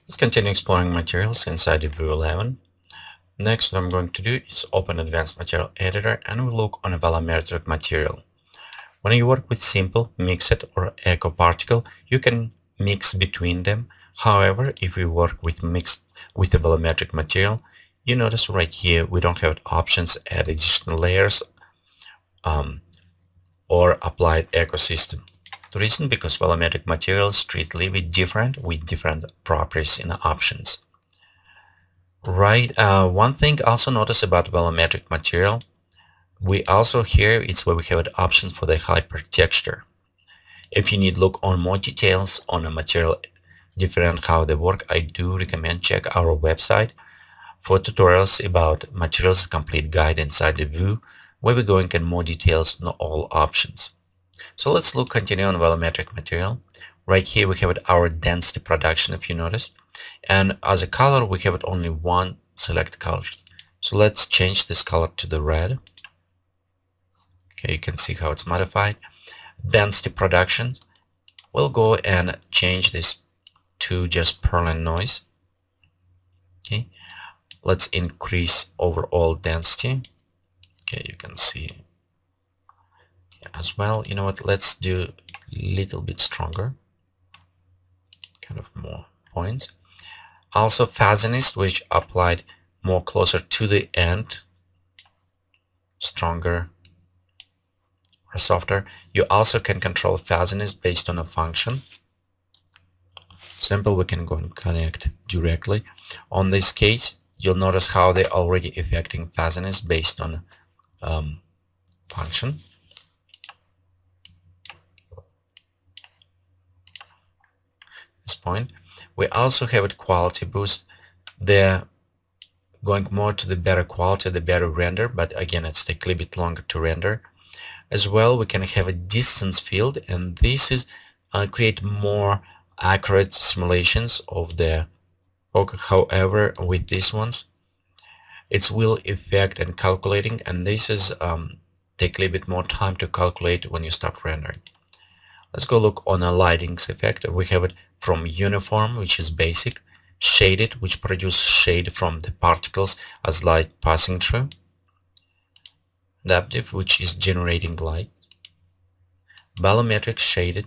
Let's continue exploring materials inside dv11. Next, what I'm going to do is open Advanced Material Editor and we'll look on a volumetric material. When you work with simple, mixed, or echo particle, you can mix between them. However, if we work with a volumetric material, you notice right here we don't have options add additional layers or applied ecosystem. The reason because volumetric materials treat a little bit different with different properties in the options. Right. One thing also notice about volumetric material, we also here it's where we have the option for the hypertexture. If you need look on more details on a material different how they work, I do recommend check our website for tutorials about materials complete guide inside the view where we're going in more details on all options. So let's continue on volumetric material. Right here we have our density production, if you notice, and as a color we have only one select color. So let's change this color to the red. Okay, you can see how it's modified. Density production, we'll go and change this to just Perlin noise. Okay, let's increase overall density. Okay, you can see as well. You know what, let's do a little bit stronger, kind of more points. Also fuzziness, which applied more closer to the end, stronger or softer. You also can control fuzziness based on a function. Simple, we can go and connect directly. On this case, you'll notice how they're already affecting fuzziness based on function. This point, we also have a quality boost. They're going more to the better quality, the better render, but again, it's take a little bit longer to render. As well, we can have a distance field, and this is create more accurate simulations of the fog. However, with these ones, it will affect and calculating, and this is take a little bit more time to calculate when you start rendering. Let's go look on a lighting's effect. We have it from uniform, which is basic, shaded, which produce shade from the particles as light passing through, adaptive, which is generating light, volumetric, shaded,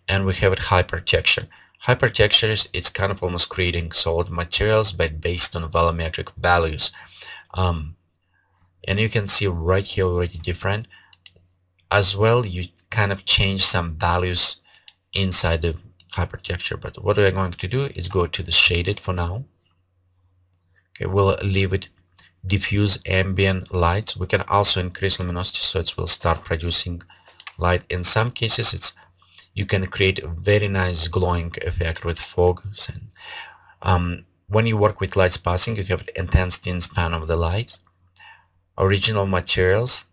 and we have it hypertexture. Hypertexture is it's kind of almost creating solid materials but based on volumetric values, and you can see right here already different. As well, you kind of change some values inside the hypertexture, but what we're going to do is go to the shaded for now. Okay, we'll leave it diffuse ambient lights. We can also increase luminosity so it will start producing light. In some cases, you can create a very nice glowing effect with fog. When you work with lights passing, you have the intensity and span of the light, original materials,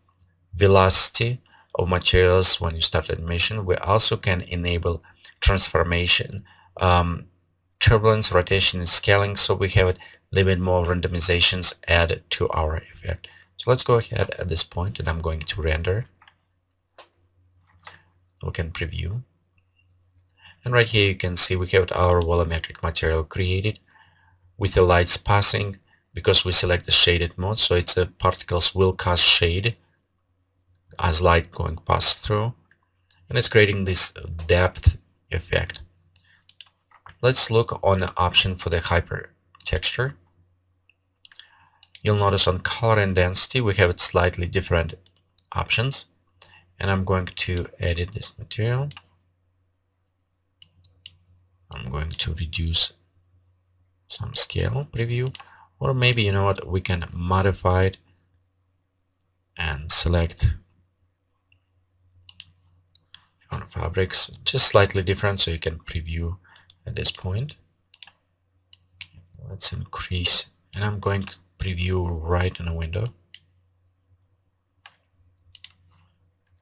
velocity of materials when you start animation. We also can enable transformation, turbulence, rotation, and scaling, so we have a little bit more randomizations added to our effect. So let's go ahead at this point, and I'm going to render. We can preview, and right here you can see we have our volumetric material created with the lights passing because we select the shaded mode, so it's particles will cast shade as light going past through, and it's creating this depth effect. Let's look on the option for the hypertexture. You'll notice on color and density we have it slightly different options, and I'm going to edit this material. I'm going to reduce some scale, preview, or maybe you know what, we can modify it and select on fabrics just slightly different so you can preview at this point. Let's increase, and I'm going to preview right in a window.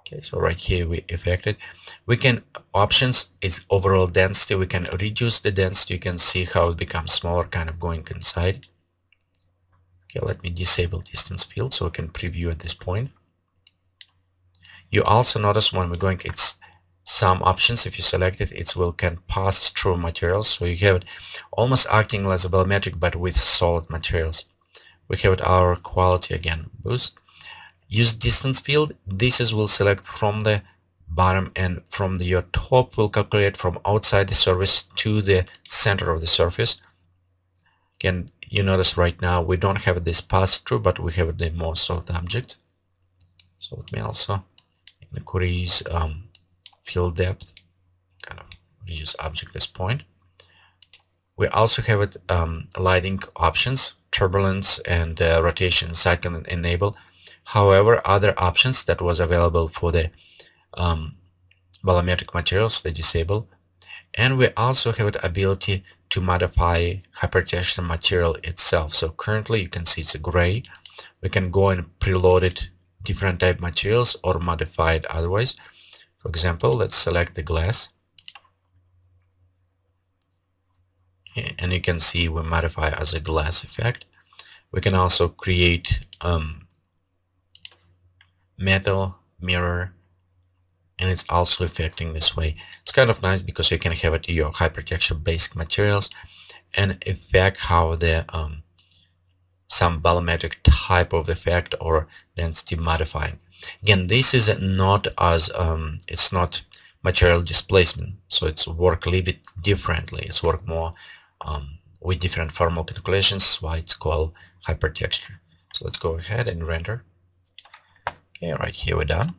Okay, so right here we affected. We can options is overall density. We can reduce the density. You can see how it becomes smaller, kind of going inside. Okay, let me disable distance field so we can preview at this point. You also notice when we're going, it's some options, if you select it, it will can pass through materials, so you have it almost acting as a volumetric but with solid materials. We have our quality again boost. Use distance field. This is will select from the bottom, and from your top will calculate from outside the surface to the center of the surface. Again, you notice right now we don't have this pass through, but we have the more solid object. So let me also increase field depth, kind of use object as point. We also have it lighting options, turbulence and rotation side can enable. However, other options that was available for the volumetric materials, they disable. And we also have the ability to modify hypertexture material itself. So currently you can see it's a gray. We can go and preload it different type materials or modify it otherwise. For example, let's select the glass. And you can see we modify as a glass effect. We can also create metal, mirror, and it's also affecting this way. It's kind of nice because you can have it your hypertexture basic materials and affect how the some volumetric type of effect or density modifying. Again, this is not as it's not material displacement, so it's work a little bit differently. It's work more with different formal calculations, why it's called hypertexture. So let's go ahead and render. Okay, right here we're done.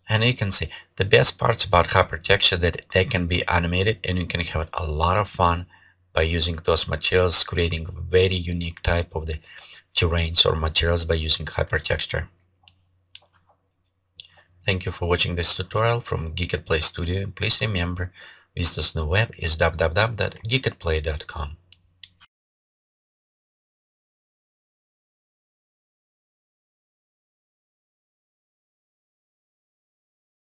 And you can see the best parts about hypertexture that they can be animated, and you can have a lot of fun by using those materials, creating a very unique type of the terrains or materials by using hypertexture. Thank you for watching this tutorial from Geekatplay Studio. Please remember, visit us on the web is www.geekatplay.com.